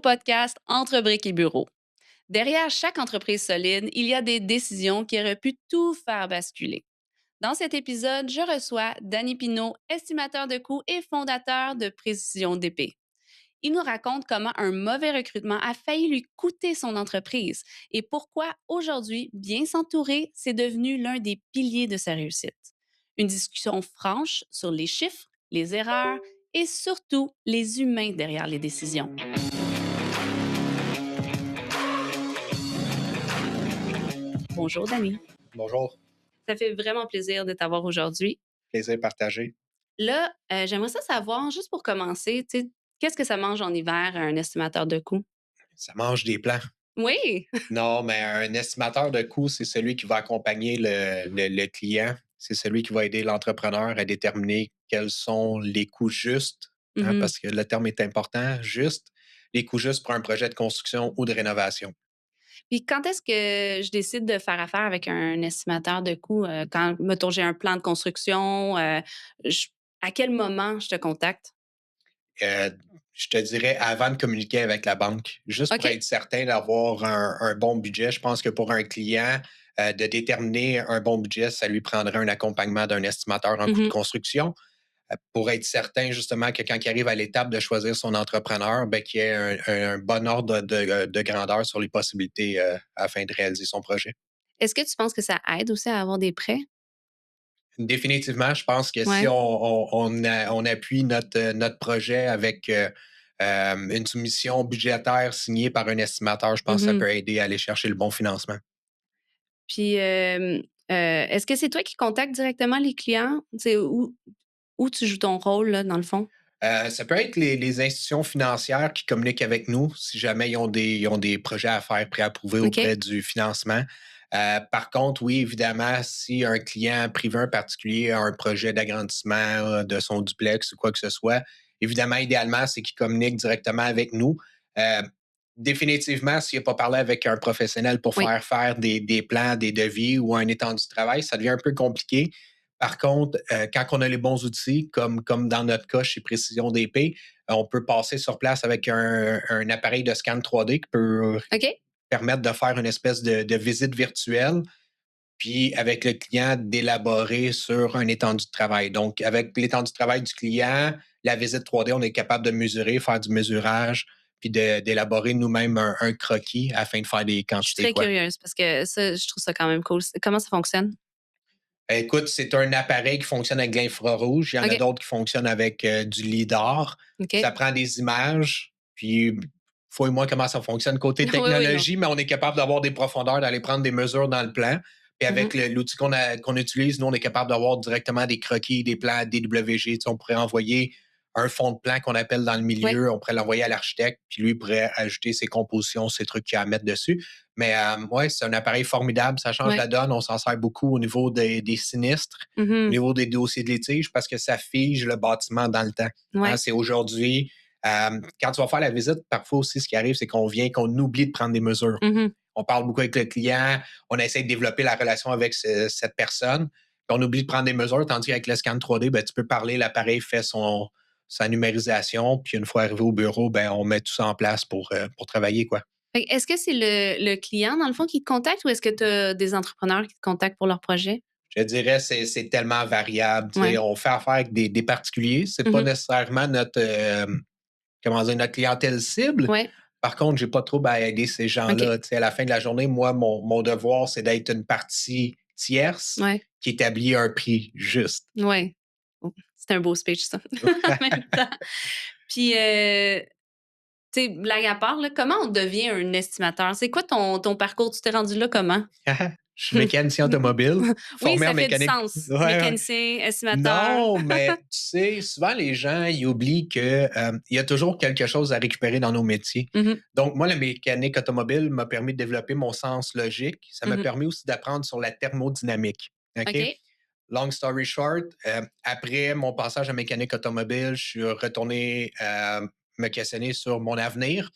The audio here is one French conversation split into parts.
podcast Entre briques et bureaux. Derrière chaque entreprise solide, il y a des décisions qui auraient pu tout faire basculer. Dans cet épisode, je reçois Danny Pinault, estimateur de coûts et fondateur de Précision DP. Il nous raconte comment un mauvais recrutement a failli lui coûter son entreprise et pourquoi aujourd'hui, bien s'entourer, c'est devenu l'un des piliers de sa réussite. Une discussion franche sur les chiffres, les erreurs et surtout les humains derrière les décisions. Bonjour, Dani. Bonjour, Ça fait vraiment plaisir de t'avoir aujourd'hui. plaisir partagé. Là, j'aimerais ça savoir, juste pour commencer, tu sais, qu'est-ce que ça mange en hiver, un estimateur de coûts? Ça mange des plans. Oui! Non, mais un estimateur de coûts, c'est celui qui va accompagner le client. C'est celui qui va aider l'entrepreneur à déterminer quels sont les coûts justes, hein, Mhm. parce que le terme est important, juste, les coûts justes pour un projet de construction ou de rénovation. Puis quand est-ce que je décide de faire affaire avec un estimateur de coûts? Quand, mettons, j'ai un plan de construction, je- à quel moment je te contacte? Euh, je te dirais avant de communiquer avec la banque, juste pour OK. être certain d'avoir un bon budget. Je pense que pour un client, de déterminer un bon budget, ça lui prendrait un accompagnement d'un estimateur en coût de Mhm. construction pour être certain justement que quand il arrive à l'étape de choisir son entrepreneur, ben, qu'il y ait un bon ordre de grandeur sur les possibilités afin de réaliser son projet. Est-ce que tu penses que ça aide aussi à avoir des prêts? Définitivement, je pense que si Ouais. on appuie notre projet avec une soumission budgétaire signée par un estimateur, je pense que ça Mhm. peut aider à aller chercher le bon financement. Puis, est-ce que c'est toi qui contactes directement les clients? Tu sais, où tu joues ton rôle, là, dans le fond? Ça peut être les institutions financières qui communiquent avec nous si jamais ils ont des projets à faire préapprouvés OK. auprès du financement. Par contre, oui, évidemment, si un client privé en particulier a un projet d'agrandissement de son duplex ou quoi que ce soit, évidemment, idéalement, c'est qu'il communique directement avec nous. Euh, Définitivement, s'il n'a pas parlé avec un professionnel pour Oui. faire des plans, des devis ou un étendu de travail, ça devient un peu compliqué. Par contre, quand on a les bons outils, comme dans notre cas chez Précision DP, on peut passer sur place avec un appareil de scan 3D qui peut OK. permettre de faire une espèce de visite virtuelle, puis avec le client, d'élaborer sur un étendu de travail. Donc, avec l'étendue de travail du client, la visite 3D, on est capable de mesurer, faire du mesurage, puis d'élaborer nous-mêmes un croquis afin de faire des Je suis quantités, très quoi. curieuse parce que ça, je trouve ça quand même cool. Comment ça fonctionne? Écoute, c'est un appareil qui fonctionne avec l'infrarouge. Il y en a OK. d'autres qui fonctionnent avec du lidar. Ça OK. prend des images, puis fouille-moi comment ça fonctionne côté Oui, oui, non. technologie, mais on est capable d'avoir des profondeurs, d'aller prendre des mesures dans le plan. Puis avec Mhm. l'outil qu'on utilise, nous, on est capable d'avoir directement des croquis, des plans DWG. Tu sais, on pourrait envoyer un fond de plan qu'on appelle dans le Oui. milieu, on pourrait l'envoyer à l'architecte, puis lui pourrait ajouter ses compositions, ses trucs qu'il y a à mettre dessus. Mais ouais, c'est un appareil formidable, ça change Oui. la donne. On s'en sert beaucoup au niveau des sinistres, au Mhm. niveau des dossiers de litige, parce que ça fige le bâtiment dans le temps. Hein, Ouais. c'est aujourd'hui. Quand tu vas faire la visite, parfois aussi, ce qui arrive, c'est qu'on oublie de prendre des mesures. Mhm. On parle beaucoup avec le client, on essaie de développer la relation avec cette personne, puis on oublie de prendre des mesures, tandis qu'avec le scan 3D, ben, tu peux parler, l'appareil fait sa numérisation, puis une fois arrivé au bureau, ben, on met tout ça en place pour travailler, quoi. Fait que est-ce que c'est le client, dans le fond, qui te contacte ou est-ce que tu as des entrepreneurs qui te contactent pour leur projet? Je dirais c'est tellement variable. Tu sais, Ouais. on fait affaire avec des particuliers. C'est pas Mhm. nécessairement comment dire, notre clientèle cible. Ouais. Par contre, j'ai pas trop à aider ces OK. gens-là. Tu sais, à la fin de la journée, moi, mon devoir, c'est d'être une partie tierce Ouais. qui établit un prix juste. Ouais. Oh, c'est un beau speech, ça, en même temps. Puis, tu sais, blague à part, là, comment on devient un estimateur? C'est quoi ton parcours? Tu t'es rendu là comment? Je suis mécanicien automobile, Oui, formé en ça fait du mécanique. sens. Ouais, ouais. Mécanicien, estimateur. Non, mais tu sais, souvent les gens, ils oublient que, il y a toujours quelque chose à récupérer dans nos métiers. Mhm. Donc moi, la mécanique automobile m'a permis de développer mon sens logique. Ça m'a Mhm. permis aussi d'apprendre sur la thermodynamique. OK? OK. Long story short, après mon passage à mécanique automobile, je suis retourné me questionner sur mon avenir.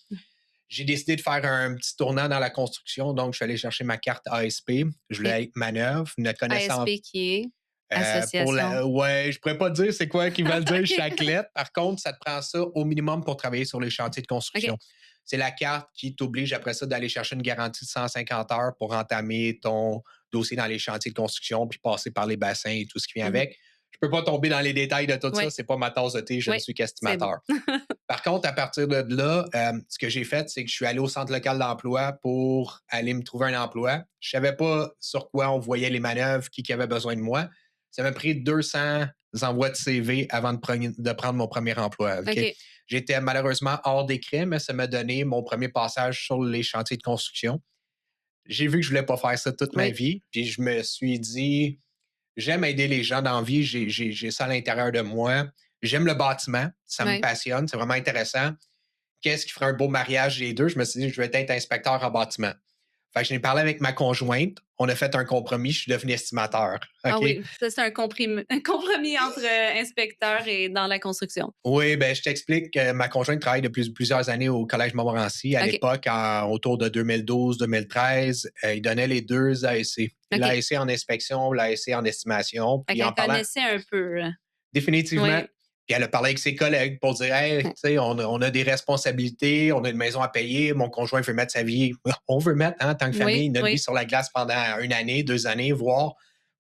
J'ai décidé de faire un petit tournant dans la construction, donc je suis allé chercher ma carte ASP. Je OK. voulais être manœuvre, ne connaissant ASP qui est pour association. ouais, je pourrais pas te dire c'est quoi qui va le dire OK. chaque lettre. Par contre, ça te prend ça au minimum pour travailler sur les chantiers de construction. OK. c'est la carte qui t'oblige après ça d'aller chercher une garantie de 150 heures pour entamer ton dossier dans les chantiers de construction, puis passer par les bassins et tout ce qui vient Mhm. avec. Je ne peux pas tomber dans les détails de tout ça, Oui, c'est pas ma tasse de thé, je ne oui, suis c'est bon. qu'estimateur. Par contre, à partir de là, ce que j'ai fait, c'est que je suis allé au centre local d'emploi pour aller me trouver un emploi. Je ne savais pas sur quoi on voyait les manœuvres, qui avait besoin de moi. Ça m'a pris 200 envois de CV avant de prendre mon premier emploi. OK? OK. J'étais malheureusement hors décret, mais ça m'a donné mon premier passage sur les chantiers de construction. J'ai vu que je ne voulais pas faire ça toute ma Oui, vie. Puis je me suis dit, j'aime aider les gens dans la vie, j'ai ça à l'intérieur de moi. J'aime le bâtiment, ça me oui. passionne, c'est vraiment intéressant. Qu'est-ce qui ferait un beau mariage des deux? Je me suis dit, je vais être inspecteur en bâtiment. Fait que je n'ai parlé avec ma conjointe, on a fait un compromis, je suis devenu estimateur. Ah OK? oui, ça, c'est un un compromis entre inspecteur et dans la construction. Oui, ben, je t'explique que ma conjointe travaille depuis plusieurs années au Collège Montmorency. À OK, l'époque, autour de 2012-2013, il donnait les deux ASC. OK. L'ASC en inspection, l'ASC en estimation. Fait Puis en qu'elle parlant, connaissait un peu. définitivement. Oui, Puis elle a parlé avec ses collègues pour dire, hey, tu sais, on a des responsabilités, on a une maison à payer, mon conjoint veut mettre sa vie, on veut mettre, en tant que famille, oui, notre vie oui, sur la glace pendant une année, 2 années, voire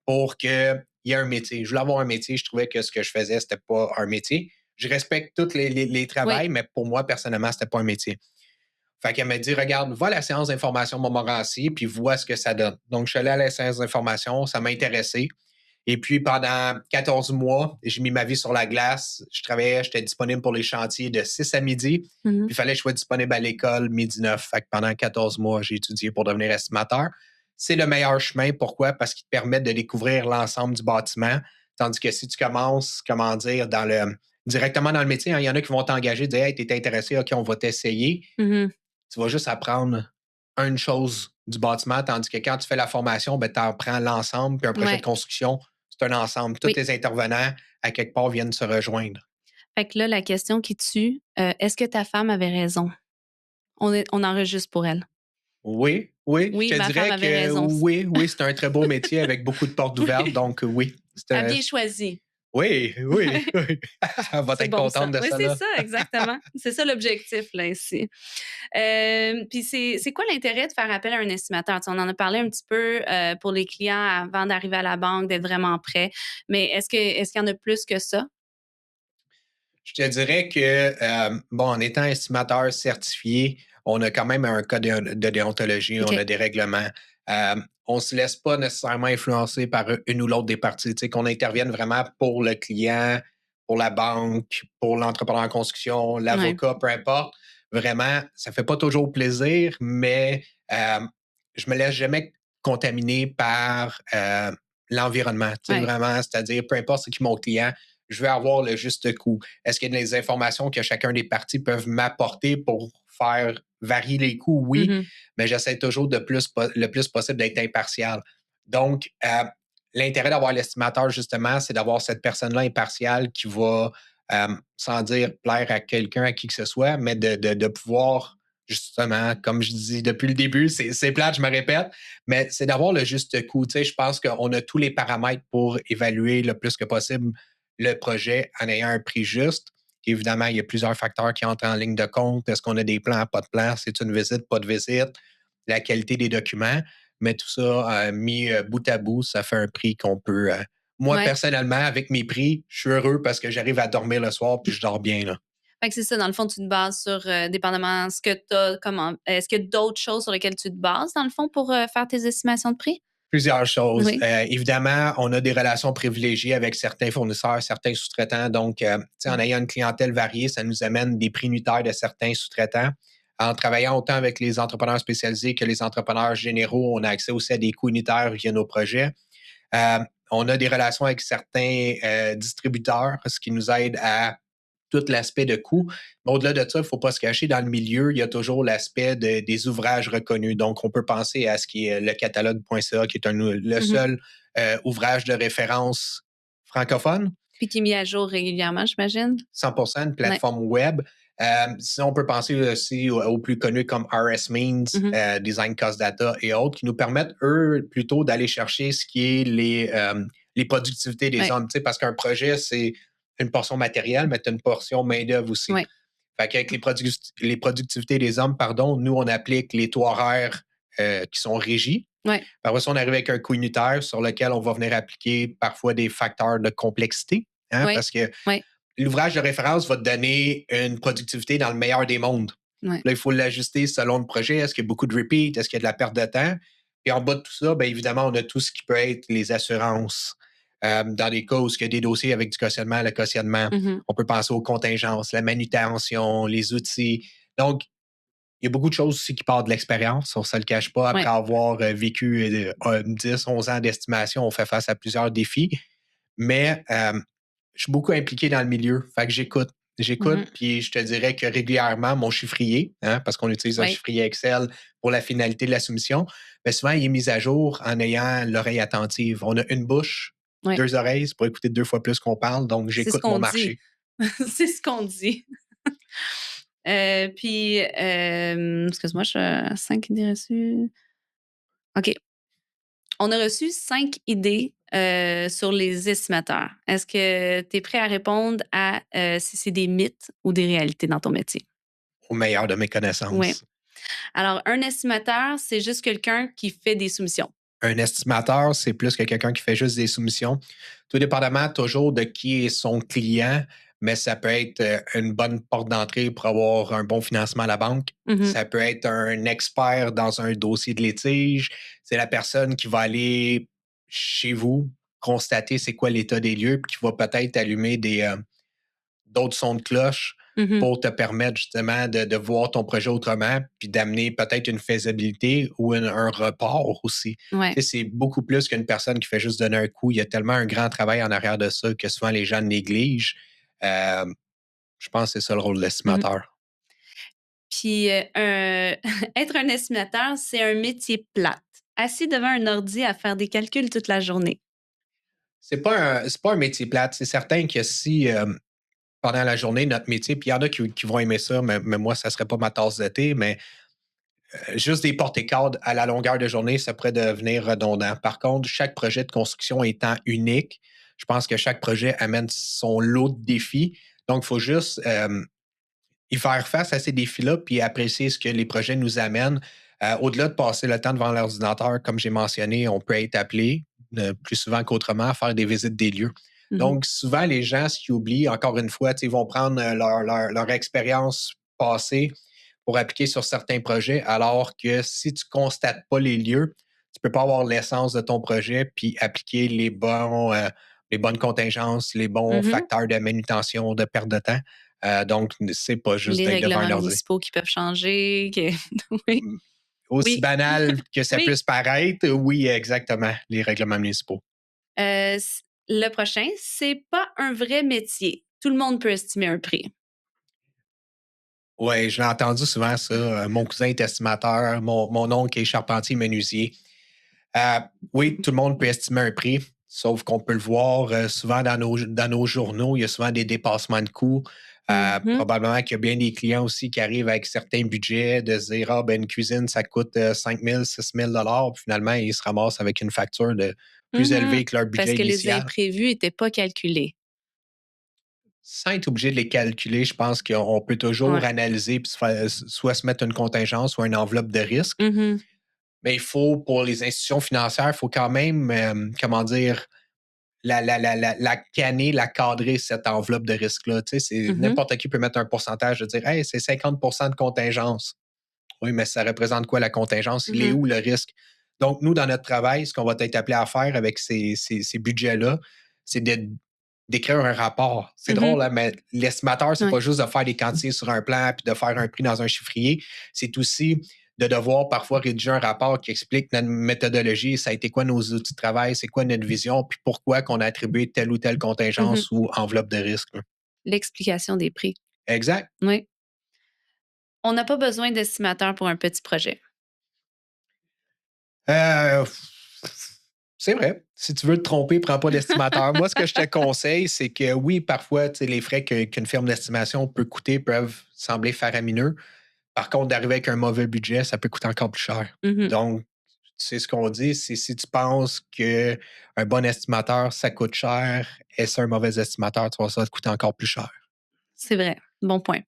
pour qu'il y ait un métier. Je voulais avoir un métier, je trouvais que ce que je faisais, c'était pas un métier. Je respecte tous les oui, travails, mais pour moi, personnellement, c'était pas un métier. Fait qu'elle m'a dit, regarde, va à la séance d'information Montmorency, puis vois ce que ça donne. Donc, je suis allé à la séance d'information, ça m'a intéressé. Et puis, pendant 14 mois, j'ai mis ma vie sur la glace. Je travaillais, j'étais disponible pour les chantiers de 6 à midi. mhm, Puis, il fallait que je sois disponible à l'école midi 9. Fait que pendant 14 mois, j'ai étudié pour devenir estimateur. C'est le meilleur chemin. Pourquoi? Parce qu'il te permet de découvrir l'ensemble du bâtiment. Tandis que si tu commences, comment dire, directement dans le métier, hein, il y en a qui vont t'engager, dire, hey, t'es intéressé, OK, on va t'essayer. mhm. Tu vas juste apprendre une chose du bâtiment, tandis que quand tu fais la formation, ben, tu apprends l'ensemble. Puis un projet de Ouais, construction, c'est un ensemble. Tous oui. tes intervenants, à quelque part, viennent se rejoindre. Fait que là, la question qui tue, est-ce que ta femme avait raison? On enregistre pour elle. Oui, oui, je Oui, te ma femme dirais avait que raison. oui, oui, c'est un très beau métier avec beaucoup de portes ouvertes. Oui, Donc, oui. elle a bien choisi. Oui, oui, oui. Elle va C'est être bon contente ça. de Oui, ça, c'est là. ça, exactement. C'est ça l'objectif, là, ici. Puis c'est quoi l'intérêt de faire appel à un estimateur? Tu sais, on en a parlé un petit peu pour les clients avant d'arriver à la banque, d'être vraiment prêt. Mais est-ce qu'il y en a plus que ça? Je te dirais que, bon, en étant estimateur certifié, on a quand même un code de déontologie, on a OK. des règlements. On ne se laisse pas nécessairement influencer par une ou l'autre des parties. Tu sais, qu'on intervienne vraiment pour le client, pour la banque, pour l'entrepreneur en construction, Ouais. l'avocat, peu importe. Vraiment, ça ne fait pas toujours plaisir, mais je me laisse jamais contaminer par l'environnement. Tu sais, Ouais. vraiment, c'est-à-dire, peu importe c'est qui mon client, je veux avoir le juste coût. Est-ce qu'il y a des informations que chacun des parties peuvent m'apporter pour faire varier les coûts? Oui, Mhm. mais j'essaie toujours le plus possible d'être impartial. Donc, l'intérêt d'avoir l'estimateur, justement, c'est d'avoir cette personne-là impartiale qui va, sans dire plaire à quelqu'un, à qui que ce soit, mais de pouvoir, justement, comme je dis depuis le début, c'est plate, je me répète, mais c'est d'avoir le juste coût. Tu sais, je pense qu'on a tous les paramètres pour évaluer le plus que possible le projet en ayant un prix juste. Évidemment, il y a plusieurs facteurs qui entrent en ligne de compte. Est-ce qu'on a des plans, pas de plans? C'est une visite, pas de visite? La qualité des documents. Mais tout ça mis bout à bout, ça fait un prix qu'on peut. Moi, Ouais. personnellement, avec mes prix, je suis heureux parce que j'arrive à dormir le soir puis je dors bien. Là. Fait que c'est ça, dans le fond, tu te bases sur, dépendamment ce que tu as, comment est-ce qu'il y a d'autres choses sur lesquelles tu te bases, dans le fond, pour faire tes estimations de prix? Plusieurs choses. Oui. Évidemment, on a des relations privilégiées avec certains fournisseurs, certains sous-traitants. Donc, en Mmh. ayant une clientèle variée, ça nous amène des prix unitaires de certains sous-traitants. En travaillant autant avec les entrepreneurs spécialisés que les entrepreneurs généraux, on a accès aussi à des coûts unitaires via nos projets. Euh, on a des relations avec certains distributeurs, ce qui nous aide à tout l'aspect de coût. Mais au-delà de ça, il ne faut pas se cacher, dans le milieu, il y a toujours l'aspect des ouvrages reconnus. Donc, on peut penser à ce qui est le catalogue.ca, qui est le Mmh. seul ouvrage de référence francophone, Puis qui est mis à jour régulièrement, j'imagine? 100% une Ouais. plateforme web. Sinon, on peut penser aussi aux plus connus comme RS Means, Mmh. Design Cost Data et autres, qui nous permettent, eux, plutôt d'aller chercher ce qui est les productivités des Ouais, hommes. Tu sais, parce qu'un projet, c'est une portion matérielle, mais tu as une portion main-d'œuvre aussi. ouais. Fait qu'avec les productivités des hommes, pardon, nous, on applique les taux horaires qui sont régis. Ouais. Après ça, on arrive avec un coût unitaire sur lequel on va venir appliquer parfois des facteurs de complexité, hein, Ouais. parce que Ouais. l'ouvrage de référence va te donner une productivité dans le meilleur des mondes. Ouais. Là, il faut l'ajuster selon le projet. Est-ce qu'il y a beaucoup de repeat? Est-ce qu'il y a de la perte de temps? Et en bas de tout ça, bien évidemment, on a tout ce qui peut être les assurances. Dans des cas où il y a des dossiers avec du cautionnement, le cautionnement, Mhm. on peut penser aux contingences, la manutention, les outils. Donc, il y a beaucoup de choses aussi qui partent de l'expérience. On ne se le cache pas. Après Ouais. avoir vécu 10, 11 ans d'estimation, on fait face à plusieurs défis. Mais je suis beaucoup impliqué dans le milieu. Fait que j'écoute. J'écoute, Mhm. puis je te dirais que régulièrement, mon chiffrier, hein, parce qu'on utilise un Ouais. chiffrier Excel pour la finalité de la soumission, mais souvent, il est mis à jour en ayant l'oreille attentive. On a une bouche, Ouais. 2 oreilles, c'est pour écouter 2 fois plus qu'on parle, donc C'est ce j'écoute mon qu'on dit. marché. C'est ce qu'on dit. Puis, excuse-moi, je suis 5 idées reçues. OK. On a reçu 5 idées sur les estimateurs. Est-ce que tu es prêt à répondre à si c'est des mythes ou des réalités dans ton métier? Au meilleur de mes Oui. connaissances. Alors, un estimateur, c'est juste quelqu'un qui fait des soumissions. Un estimateur, c'est plus que quelqu'un qui fait juste des soumissions. Tout dépendamment toujours de qui est son client, mais ça peut être une bonne porte d'entrée pour avoir un bon financement à la banque. Mhm. Ça peut être un expert dans un dossier de litige. C'est la personne qui va aller chez vous, constater c'est quoi l'état des lieux, puis qui va peut-être allumer d'autres sons de cloche Mhm. pour te permettre justement de voir ton projet autrement, puis d'amener peut-être une faisabilité ou un report aussi. Ouais. Tu sais, c'est beaucoup plus qu'une personne qui fait juste donner un coup. Il y a tellement un grand travail en arrière de ça que souvent les gens négligent. Euh, je pense que c'est ça le rôle de Mhm. l'estimateur. Puis, être un estimateur, c'est un métier plate, assis devant un ordi à faire des calculs toute la journée. C'est pas un métier plate. C'est certain que si pendant la journée, notre métier, puis il y en a qui vont aimer ça, mais moi, ça serait pas ma tasse de thé, mais juste des porte-cadres à la longueur de journée, ça pourrait devenir redondant. Par contre, chaque projet de construction étant unique, je pense que chaque projet amène son lot de défis. Donc, il faut juste y faire face à ces défis-là puis apprécier ce que les projets nous amènent. Au-delà de passer le temps devant l'ordinateur, comme j'ai mentionné, on peut être appelé plus souvent qu'autrement à faire des visites des lieux. Mhm. Donc, souvent, les gens, ce qu'ils oublient, encore une fois, ils vont prendre leur expérience passée pour appliquer sur certains projets, alors que si tu ne constates pas les lieux, tu ne peux pas avoir l'essence de ton projet puis appliquer les bonnes contingences, les bons Mhm. facteurs de manutention, de perte de temps. Donc, c'est pas juste Les d'être devant un règlements ordi. municipaux qui peuvent changer. Oui. Aussi Oui. banal que ça Oui. puisse paraître, oui, exactement, les règlements municipaux. Le prochain, c'est pas un vrai métier. Tout le monde peut estimer un prix. Oui, je l'ai entendu souvent, ça. Mon cousin est estimateur, mon oncle est charpentier menuisier. Euh, oui, tout le monde peut estimer un prix, sauf qu'on peut le voir souvent dans nos journaux. Il y a souvent des dépassements de coûts. Mhm. Probablement qu'il y a bien des clients aussi qui arrivent avec certains budgets de se dire, ah, ben, une cuisine, ça coûte 5 000, 6 000 puis finalement, ils se ramassent avec une facture de plus Mhm. élevée que leur Parce budget que les initial. imprévus n'étaient pas calculés. Sans être obligé de les calculer, je pense qu'on peut toujours Ouais. analyser puis soit se mettre une contingence, soit une enveloppe de risque. Mhm. Mais il faut, pour les institutions financières, il faut quand même, comment dire, la canner, la cadrer, cette enveloppe de risque-là. Tu sais, Mhm. n'importe qui peut mettre un pourcentage de dire, hey, c'est 50 de contingence. Oui, mais ça représente quoi la contingence? Il est Mhm. où le risque? Donc, nous, dans notre travail, ce qu'on va être appelé à faire avec ces budgets-là, c'est d'écrire un rapport. C'est drôle, Mhm. hein, mais l'estimateur, c'est Ouais. pas juste de faire des quantités sur un plan puis de faire un prix dans un chiffrier. C'est aussi de devoir parfois rédiger un rapport qui explique notre méthodologie, ça a été quoi nos outils de travail, c'est quoi notre vision, puis pourquoi qu'on a attribué telle ou telle Mhm. contingence ou enveloppe de risque. Là. L'explication des prix. Exact. Oui. On n'a pas besoin d'estimateur pour un petit projet. Euh, c'est vrai. Si tu veux te tromper, prends pas l'estimateur. Moi, ce que je te conseille, c'est que oui, parfois, les frais qu'une firme d'estimation peut coûter peuvent sembler faramineux. Par contre, d'arriver avec un mauvais budget, ça peut coûter encore plus cher. Mhm. Donc, c'est ce qu'on dit, c'est si tu penses qu'un bon estimateur, ça coûte cher, et c'est un mauvais estimateur, tu vas ça va te coûter encore plus cher. C'est vrai. Bon point.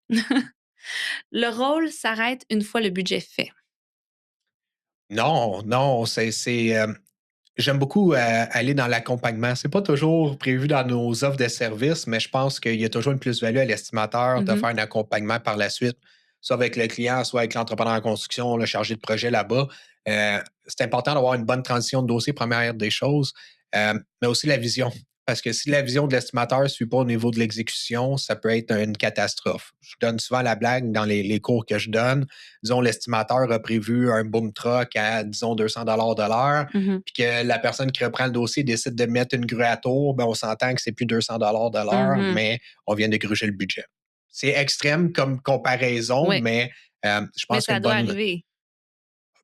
Le rôle s'arrête une fois le budget fait. Non, non, j'aime beaucoup, aller dans l'accompagnement. C'est pas toujours prévu dans nos offres de services, mais je pense qu'il y a toujours une plus-value à l'estimateur de Mmh. faire un accompagnement par la suite, soit avec le client, soit avec l'entrepreneur en construction, le chargé de projet là-bas. C'est important d'avoir une bonne transition de dossier, première des choses, mais aussi la vision. Parce que si la vision de l'estimateur ne suit pas au niveau de l'exécution, ça peut être une catastrophe. Je donne souvent la blague dans les cours que je donne. Disons, l'estimateur a prévu un boom truck à, disons, 200 $ de l'heure, Mmh. puis que la personne qui reprend le dossier décide de mettre une grue à tour, ben on s'entend que c'est plus 200 $ de l'heure, Mmh. mais on vient de gruger le budget. C'est extrême comme comparaison, Oui, mais je mais pense ça qu'une doit bonne. arriver.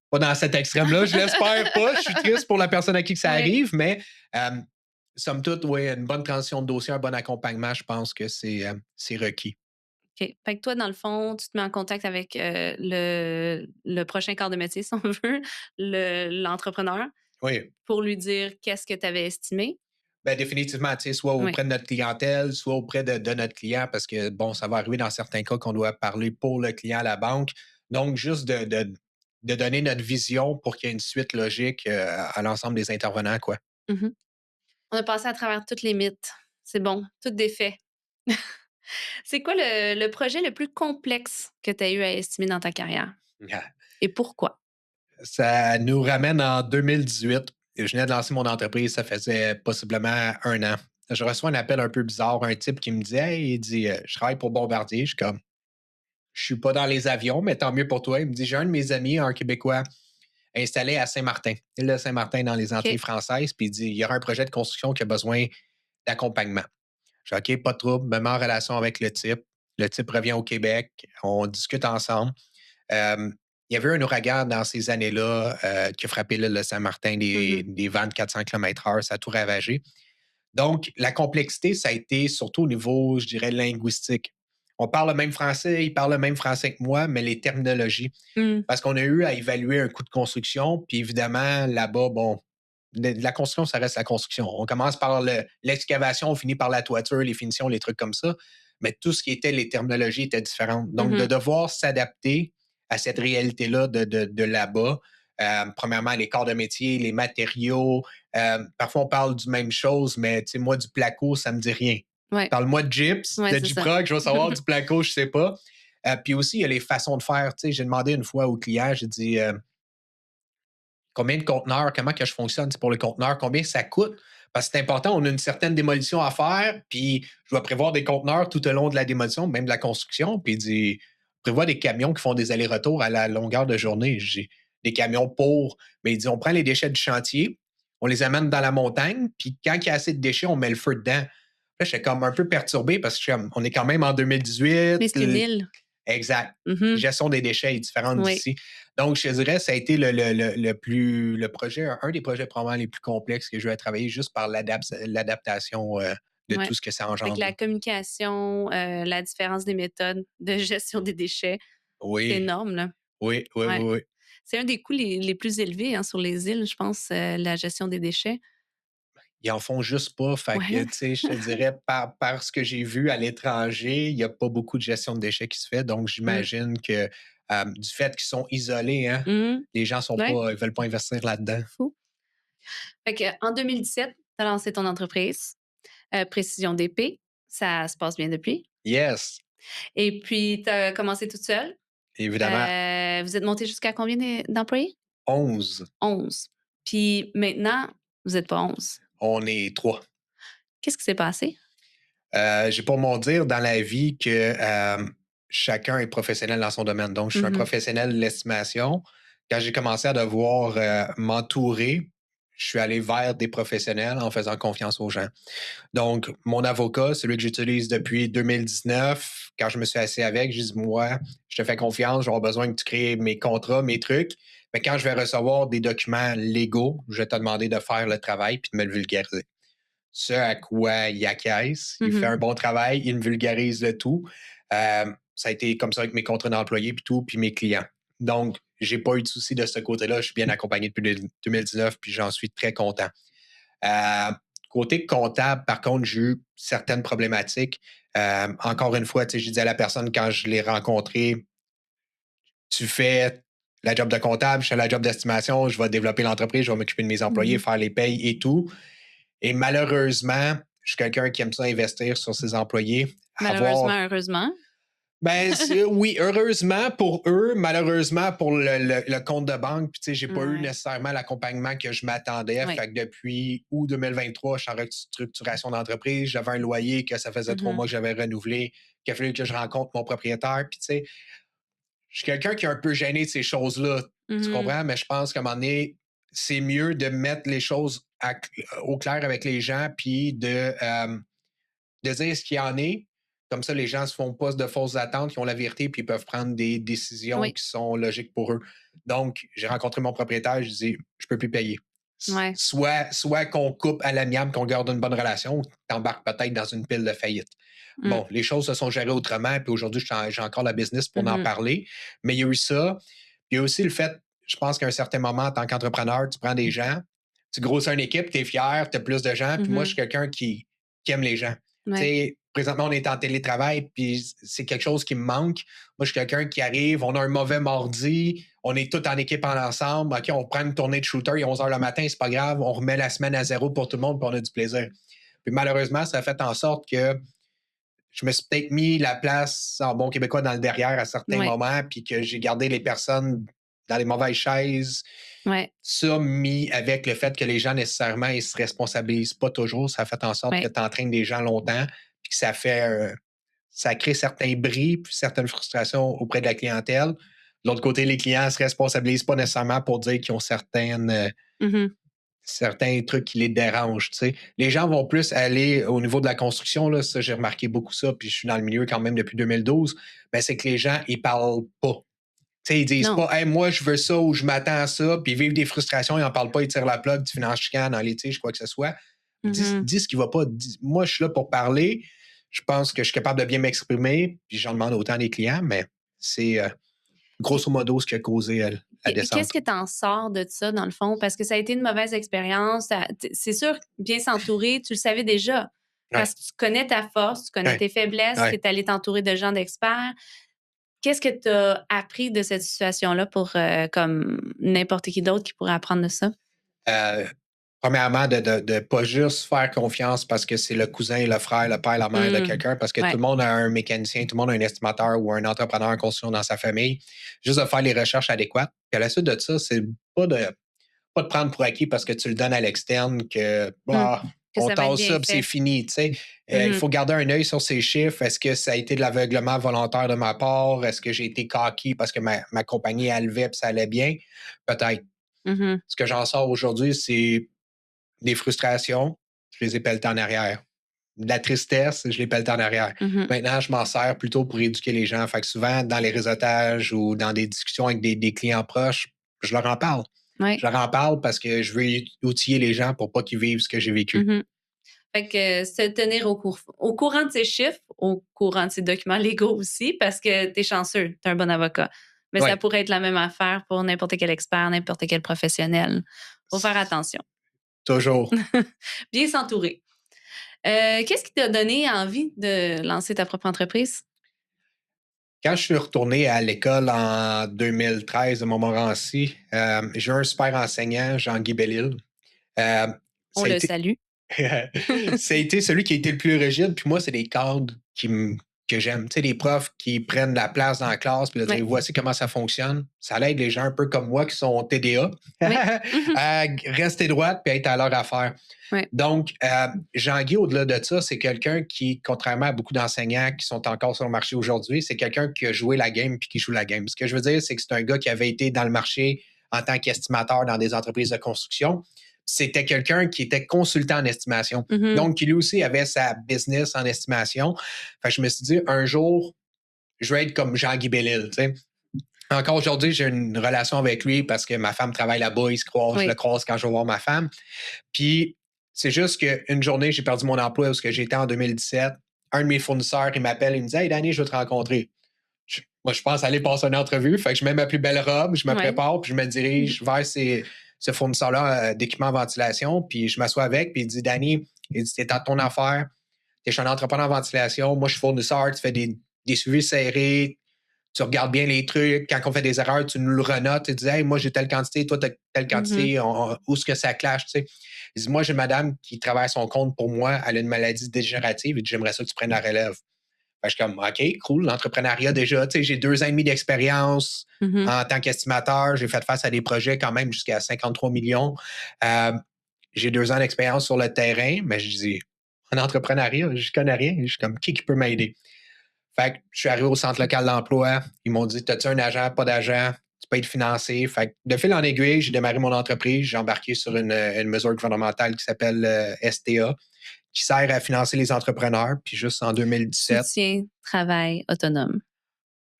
Pas dans cet extrême-là, je l'espère pas. Je suis triste pour la personne à qui que ça Oui. arrive, mais euh, somme toute, oui, une bonne transition de dossier, un bon accompagnement, je pense que c'est requis. OK. Fait que toi, dans le fond, tu te mets en contact avec, le prochain corps de métier, si on veut, l'entrepreneur, Oui. pour lui dire qu'est-ce que tu avais estimé. Ben, définitivement, tu sais, soit Oui. auprès de notre clientèle, soit auprès de notre client, parce que, bon, ça va arriver dans certains cas qu'on doit parler pour le client à la banque. Donc, juste de donner notre vision pour qu'il y ait une suite logique à l'ensemble des intervenants, quoi. Mmh. On a passé à travers toutes les mythes. C'est bon, tout défait. C'est quoi le projet le plus complexe que tu as eu à estimer dans ta carrière et pourquoi? Ça nous ramène en 2018. Je venais de lancer mon entreprise, ça faisait possiblement un an. Je reçois un appel un peu bizarre, un type qui me dit: Hey, il dit, je travaille pour Bombardier. Je suis comme, je suis pas dans les avions, mais tant mieux pour toi. Il me dit: J'ai un de mes amis, un Québécois, installé à Saint-Martin, l'île de Saint-Martin dans les Antilles OK. françaises. Puis il dit: Il y aura un projet de construction qui a besoin d'accompagnement. Je dis: OK, pas de trouble, me mets en relation avec le type. Le type revient au Québec, on discute ensemble. Euh, il y avait un ouragan dans ces années-là qui a frappé l'île de Saint-Martin, Mmh. des vents de 400 km/h, ça a tout ravagé. Donc, la complexité, ça a été surtout au niveau, je dirais, linguistique. On parle le même français, il parle le même français que moi, mais les terminologies. Mmh. Parce qu'on a eu à évaluer un coût de construction, puis évidemment, là-bas, bon, la construction, ça reste la construction. On commence par l'excavation, on finit par la toiture, les finitions, les trucs comme ça. Mais tout ce qui était les terminologies était différent. Donc, de Mmh. devoir s'adapter à cette réalité-là de là-bas. Premièrement, les corps de métier, les matériaux. Parfois, on parle du même chose, mais moi, du placo, ça ne me dit rien. Ouais. Parle-moi de gyps, Ouais, de c'est ça. gyproc, je vais savoir du placo, je ne sais pas. Puis aussi, il y a les façons de faire. J'ai demandé une fois au client, j'ai dit combien de conteneurs, comment que je fonctionne pour les conteneurs, combien ça coûte. Parce que c'est important, on a une certaine démolition à faire, puis je dois prévoir des conteneurs tout au long de la démolition, même de la construction. Puis il dit prévoit des camions qui font des allers-retours à la longueur de journée. J'ai des camions pour, mais il dit on prend les déchets du chantier, on les amène dans la montagne, puis quand il y a assez de déchets, on met le feu dedans. Là, j'étais comme un peu perturbé parce que on est quand même en 2018. Mais c'est une île. Exact. Mmh. Gestion des déchets est différente Oui. d'ici. Donc, je te dirais, ça a été le projet, un des projets probablement les plus complexes que j'ai eu à travailler juste par l'adaptation de Ouais. tout ce que ça Fait que engendre. la communication, la différence des méthodes de gestion des déchets, c'est Oui, énorme, là. oui, oui, Ouais. oui, oui. C'est un des coûts les plus élevés, hein, sur les îles, je pense, la gestion des déchets. Ils en font juste pas. Fait que, Ouais. tu sais, je te dirais, par ce que j'ai vu à l'étranger, il n'y a pas beaucoup de gestion de déchets qui se fait. Donc, Mmh. j'imagine que du fait qu'ils sont isolés, hein, Mmh. les gens sont Ouais, pas, ils veulent pas investir là-dedans. fou. Fait qu'en 2017, tu as lancé ton entreprise, Précision DP. Ça se passe bien depuis. Yes, Et puis, tu as commencé toute seule. évidemment. Vous êtes monté jusqu'à combien d'employés? 11. 11. Puis maintenant, vous êtes pas 11. On est 3. Qu'est-ce qui s'est passé? J'ai pour mon dire dans la vie que chacun est professionnel dans son domaine. Donc, je suis un Mmh. professionnel de l'estimation. Quand j'ai commencé à devoir m'entourer, je suis allé vers des professionnels en faisant confiance aux gens. Donc, mon avocat, celui que j'utilise depuis 2019, quand je me suis assis avec, j'ai dit, moi, je te fais confiance, j'aurai besoin que tu crées mes contrats, mes trucs. Mais quand je vais recevoir des documents légaux, je vais te demander de faire le travail puis de me le vulgariser. Ce à quoi il acquiesce. Il fait Mmh. un bon travail, il me vulgarise le tout. Ça a été comme ça avec mes contrats d'employés puis tout, puis mes clients. Donc, j'ai pas eu de souci de ce côté-là. Je suis bien accompagné depuis 2019, puis j'en suis très content. Euh, Côté comptable, par contre, j'ai eu certaines problématiques. Encore une fois, je disais à la personne quand je l'ai rencontré, tu fais la job de comptable, je fais la job d'estimation, je vais développer l'entreprise, je vais m'occuper de mes employés, faire les payes et tout. Et malheureusement, je suis quelqu'un qui aime ça investir sur ses employés. Malheureusement, heureusement. Ben, oui, heureusement pour eux, malheureusement pour le compte de banque. Puis, tu sais, j'ai pas eu nécessairement l'accompagnement que je m'attendais. Fait que depuis août 2023, je suis en restructuration d'entreprise. J'avais un loyer que ça faisait 3 mois que j'avais renouvelé, qu'il a fallu que je rencontre mon propriétaire. Puis, tu sais, je suis quelqu'un qui est un peu gêné de ces choses-là. Tu comprends? Mais je pense qu'à un moment donné, c'est mieux de mettre les choses au clair avec les gens, puis de dire ce qu'il y en est. Comme ça, les gens ne se font pas de fausses attentes, ils ont la vérité, puis ils peuvent prendre des décisions qui sont logiques pour eux. Donc, j'ai rencontré mon propriétaire, je dis, je ne peux plus payer. Soit qu'on coupe à l'amiable, qu'on garde une bonne relation, ou t'embarques peut-être dans une pile de faillite. Bon, les choses se sont gérées autrement, puis aujourd'hui, j'ai encore la business pour en parler. Mais il y a eu ça. Puis il y a aussi le fait, je pense qu'à un certain moment, en tant qu'entrepreneur, tu prends des gens, tu grossis une équipe, tu es fier, tu as plus de gens. Puis moi, je suis quelqu'un qui aime les gens. Présentement, on est en télétravail, puis c'est quelque chose qui me manque. Moi, je suis quelqu'un qui arrive, on a un mauvais mardi, on est tous en équipe ensemble. OK, on prend une tournée de shooter, il est 11 h le matin, c'est pas grave, on remet la semaine à zéro pour tout le monde, puis on a du plaisir. Puis malheureusement, ça a fait en sorte que je me suis peut-être mis la place en bon québécois dans le derrière à certains moments, puis que j'ai gardé les personnes dans les mauvaises chaises. Ça, mis avec le fait que les gens, nécessairement, ils se responsabilisent pas toujours, ça a fait en sorte que tu entraînes des gens longtemps, puis que ça crée certains bris, puis certaines frustrations auprès de la clientèle. De l'autre côté, les clients ne se responsabilisent pas nécessairement pour dire qu'ils ont certains trucs qui les dérangent. T'sais. Les gens vont plus aller au niveau de la construction, là, ça, j'ai remarqué beaucoup ça, puis je suis dans le milieu quand même depuis 2012, ben, c'est que les gens, ils parlent pas. T'sais, ils disent pas hey, moi, je veux ça ou je m'attends à ça, puis ils vivent des frustrations, ils n'en parlent pas, ils tirent la plug, du finance chicane, dans litige, quoi que ce soit. Dis ce qui va pas. Moi, je suis là pour parler. Je pense que je suis capable de bien m'exprimer, puis j'en demande autant des clients, mais c'est grosso modo ce qui a causé la descente. Qu'est-ce que tu en sors de ça, dans le fond? Parce que ça a été une mauvaise expérience. C'est sûr, bien s'entourer, tu le savais déjà. Parce que tu connais ta force, tu connais tes faiblesses, tu es allé t'entourer de gens d'experts. Qu'est-ce que tu as appris de cette situation-là pour comme n'importe qui d'autre qui pourrait apprendre de ça? Premièrement, de pas juste faire confiance parce que c'est le cousin, le frère, le père, la mère de quelqu'un, parce que tout le monde a un mécanicien, tout le monde a un estimateur ou un entrepreneur en construction dans sa famille. Juste de faire les recherches adéquates. Puis à la suite de ça, c'est pas de prendre pour acquis parce que tu le donnes à l'externe que on tasse ça puis c'est fini. Il faut garder un œil sur ces chiffres. Est-ce que ça a été de l'aveuglement volontaire de ma part? Est-ce que j'ai été cocky parce que ma compagnie élevait et ça allait bien? Peut-être. Ce que j'en sors aujourd'hui, c'est des frustrations, je les ai pelletées en arrière. De la tristesse, je les pelletées en arrière. Maintenant, je m'en sers plutôt pour éduquer les gens. Fait que souvent, dans les réseautages ou dans des discussions avec des clients proches, je leur en parle. Je leur en parle parce que je veux outiller les gens pour pas qu'ils vivent ce que j'ai vécu. Fait que se tenir au courant de ces chiffres, au courant de ces documents légaux aussi, parce que tu es chanceux, tu es un bon avocat. Mais ça pourrait être la même affaire pour n'importe quel expert, n'importe quel professionnel. Faut faire attention. Toujours. Bien s'entourer. Qu'est-ce qui t'a donné envie de lancer ta propre entreprise? Quand je suis retourné à l'école en 2013 de Montmorency, j'ai eu un super enseignant, Jean-Guy Bellil. On le salue. Ça a été celui qui a été le plus rigide. Puis moi, c'est des cadres que j'aime. Tu sais, des profs qui prennent la place dans la classe puis de dire voici comment ça fonctionne. Ça aide les gens un peu comme moi qui sont TDA à rester droite puis être à leur affaire. Donc, Jean-Guy, au-delà de ça, c'est quelqu'un qui, contrairement à beaucoup d'enseignants qui sont encore sur le marché aujourd'hui, c'est quelqu'un qui a joué la game puis qui joue la game. Ce que je veux dire, c'est que c'est un gars qui avait été dans le marché en tant qu'estimateur dans des entreprises de construction. C'était quelqu'un qui était consultant en estimation. Donc, qui lui aussi avait sa business en estimation. Fait que je me suis dit, un jour, je vais être comme Jean-Guy Bellil, tu sais. Encore aujourd'hui, j'ai une relation avec lui parce que ma femme travaille là-bas, il se croise, je le croise quand je vais voir ma femme. Puis, c'est juste qu'une journée, j'ai perdu mon emploi parce que j'étais en 2017. Un de mes fournisseurs, il m'appelle, il me dit « Hey, Danny, je veux te rencontrer. » Moi, je pense aller passer une entrevue. Fait que je mets ma plus belle robe, je me prépare, puis je me dirige vers ce fournisseur-là d'équipement ventilation, puis je m'assois avec, puis il dit « Danny, Il dit, t'es dans ton affaire, t'es chez un entrepreneur en ventilation, moi, je suis fournisseur, tu fais des suivis serrés, tu regardes bien les trucs. Quand on fait des erreurs, tu nous le renotes. Tu dis, hey, moi, j'ai telle quantité, toi, t'as telle Mhm. quantité. Où est-ce que ça clash, tu sais? Il dit, moi, j'ai une madame qui travaille à son compte pour moi. Elle a une maladie dégénérative. Il dit, j'aimerais ça que tu prennes la relève. Fait que je suis comme, OK, cool, l'entrepreneuriat déjà. Tu sais, j'ai 2 ans et demi d'expérience Mhm. en tant qu'estimateur. J'ai fait face à des projets quand même jusqu'à 53 millions. Euh, j'ai 2 ans d'expérience sur le terrain, mais je dis, en entrepreneuriat, je connais rien. Je suis comme, qui peut m'aider? Fait que je suis arrivé au centre local d'emploi. Ils m'ont dit, t'as-tu un agent, pas d'agent? Tu peux être financé. Fait que de fil en aiguille, j'ai démarré mon entreprise. J'ai embarqué sur une mesure gouvernementale qui s'appelle STA, qui sert à financer les entrepreneurs. Puis juste en 2017, Soutien, travail autonome.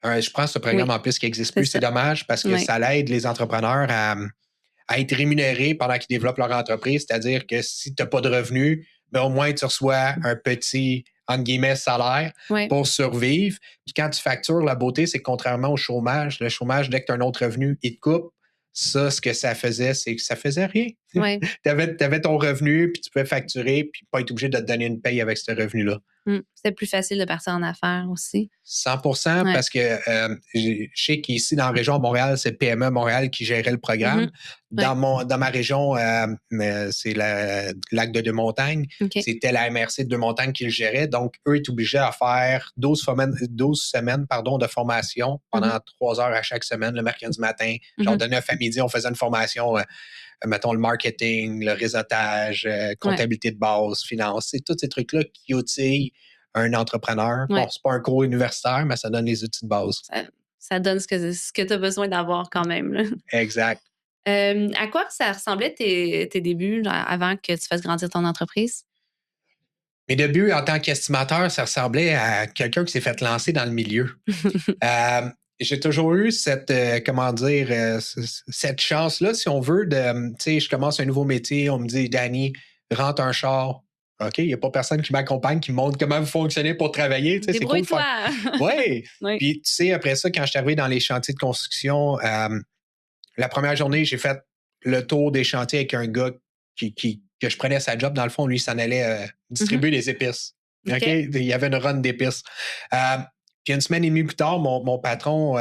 je prends ce programme Oui, en plus qui n'existe c'est plus. C'est ça. dommage parce que Oui. ça l'aide les entrepreneurs à être rémunérés pendant qu'ils développent leur entreprise. C'est-à-dire que si tu n'as pas de revenus, ben au moins tu reçois un petit, entre guillemets, salaire Oui. pour survivre. Puis quand tu factures, la beauté, c'est que contrairement au chômage, le chômage, dès que tu as un autre revenu, il te coupe. Ça, ce que ça faisait, c'est que ça faisait rien. Oui. Tu avais ton revenu, puis tu pouvais facturer, puis pas être obligé de te donner une paye avec ce revenu-là. C'était plus facile de partir en affaires aussi. 100% Ouais. parce que je sais qu'ici, dans la région de Montréal, c'est PME Montréal qui gérait le programme. Ouais. Dans ma région, c'est le lac de Deux-Montagnes. OK. C'était la MRC de Deux-Montagnes qui le gérait. Donc, eux étaient obligés à faire 12 semaines de formation pendant 3 heures à chaque semaine, le mercredi matin. Genre de 9 à midi, on faisait une formation, mettons, le marketing, le réseautage, comptabilité de base, finance. C'est tous ces trucs-là qui outillent un entrepreneur. Ouais. Bon, c'est pas un cours universitaire, mais ça donne les outils de base. Ça donne ce que tu as besoin d'avoir quand même. Là. Exact. À quoi ça ressemblait tes débuts avant que tu fasses grandir ton entreprise? Mes débuts en tant qu'estimateur, ça ressemblait à quelqu'un qui s'est fait lancer dans le milieu. J'ai toujours eu cette, cette chance-là, si on veut, de, tu sais, je commence un nouveau métier, on me dit, Danny, rentre un char. OK, il n'y a pas personne qui m'accompagne, qui me montre comment vous fonctionnez pour travailler. Tu sais, c'est cool. Débrouille-toi! Oui. Oui. Puis, tu sais, après ça, quand je suis arrivé dans les chantiers de construction, la première journée, j'ai fait le tour des chantiers avec un gars que je prenais sa job. Dans le fond, lui, il s'en allait distribuer des épices. OK. OK? Il y avait une run d'épices. Puis une semaine et demie plus tard, mon patron,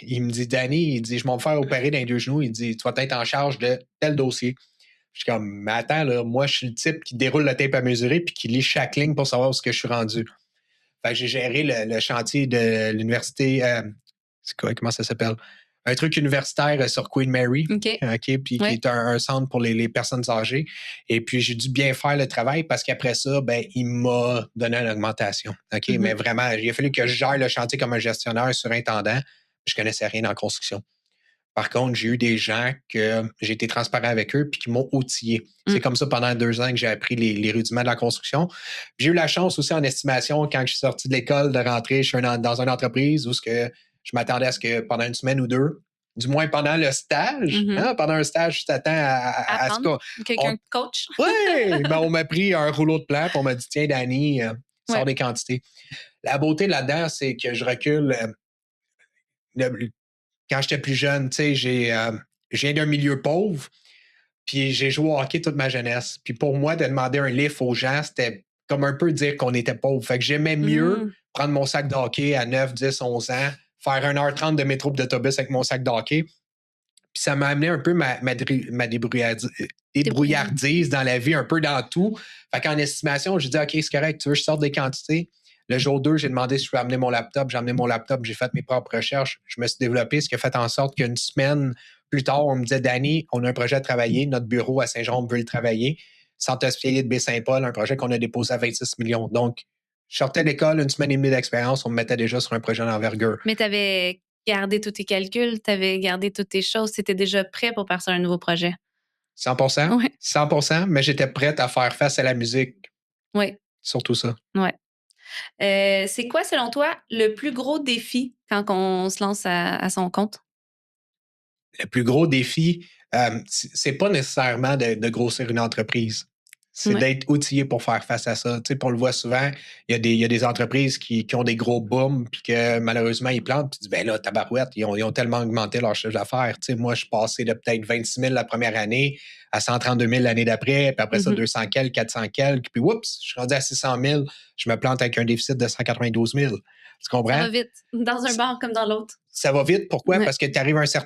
il me dit, Danny, il dit, je vais me faire opérer dans les 2 genoux. Il dit, tu vas être en charge de tel dossier. Je suis comme, mais attends, là, moi, je suis le type qui déroule le tape à mesurer puis qui lit chaque ligne pour savoir où ce que je suis rendu. Fait que j'ai géré le chantier de l'université. C'est quoi, comment ça s'appelle? Un truc universitaire sur Queen Mary, OK. puis Ouais. qui est un centre pour les personnes âgées. Et puis, j'ai dû bien faire le travail parce qu'après ça, ben, il m'a donné une augmentation. OK? Mais vraiment, il a fallu que je gère le chantier comme un gestionnaire surintendant. Je connaissais rien en construction. Par contre, j'ai eu des gens que j'ai été transparent avec eux puis qui m'ont outillé. C'est comme ça pendant 2 ans que j'ai appris les rudiments de la construction. J'ai eu la chance aussi en estimation, quand je suis sorti de l'école, de rentrer dans une entreprise où je m'attendais à ce que pendant une semaine ou deux, du moins pendant le stage, pendant un stage, tu t'attends à ce Apprendre. qu'on... Quelqu'un de coach. Oui! Ben, on m'a pris un rouleau de plan et on m'a dit, tiens, Danny, sors des quantités. La beauté là-dedans, c'est que je recule... quand j'étais plus jeune, tu sais, je viens d'un milieu pauvre, puis j'ai joué au hockey toute ma jeunesse. Puis pour moi, de demander un lift aux gens, c'était comme un peu dire qu'on était pauvre. Fait que j'aimais mieux prendre mon sac de hockey à 9, 10, 11 ans, faire 1h30 de métro et d'autobus avec mon sac de hockey. Puis ça m'a amené un peu ma débrouillardise dans la vie, un peu dans tout. Fait qu'en estimation, j'ai dit, OK, c'est correct, tu veux que je sorte des quantités? Le jour 2, j'ai demandé si je pouvais amener mon laptop. J'ai amené mon laptop, j'ai fait mes propres recherches. Je me suis développé, ce qui a fait en sorte qu'une semaine plus tard, on me disait, Danny, on a un projet à travailler. Notre bureau à Saint-Jérôme veut le travailler. Centre hospitalier de Baie-Saint-Paul, un projet qu'on a déposé à 26 millions. Donc, je sortais de l'école, une semaine et demie d'expérience, on me mettait déjà sur un projet d'envergure. Mais tu avais gardé tous tes calculs, tu avais gardé toutes tes choses, tu étais déjà prêt pour partir un nouveau projet. 100%, Ouais. 100%, mais j'étais prête à faire face à la musique. Oui. Surtout ça. Ouais. C'est quoi, selon toi, le plus gros défi quand on se lance à son compte? Le plus gros défi, c'est pas nécessairement de grossir une entreprise. c'est Ouais. d'être outillé pour faire face à ça. Tu sais, on le voit souvent, il y a des entreprises qui ont des gros booms, puis que malheureusement, ils plantent, puis tu dis, ben là, tabarouette, ils ont tellement augmenté leur chiffre d'affaires. Tu sais, moi, je suis passé de peut-être 26 000 la première année à 132 000 l'année d'après, puis après ça, 200 quelques, 400 quelques, puis oups, je suis rendu à 600 000, je me plante avec un déficit de 192 000. Tu Ça comprends? va vite, dans un bar comme dans l'autre. Ça va vite. Pourquoi? Ouais. Parce que tu arrives à un certain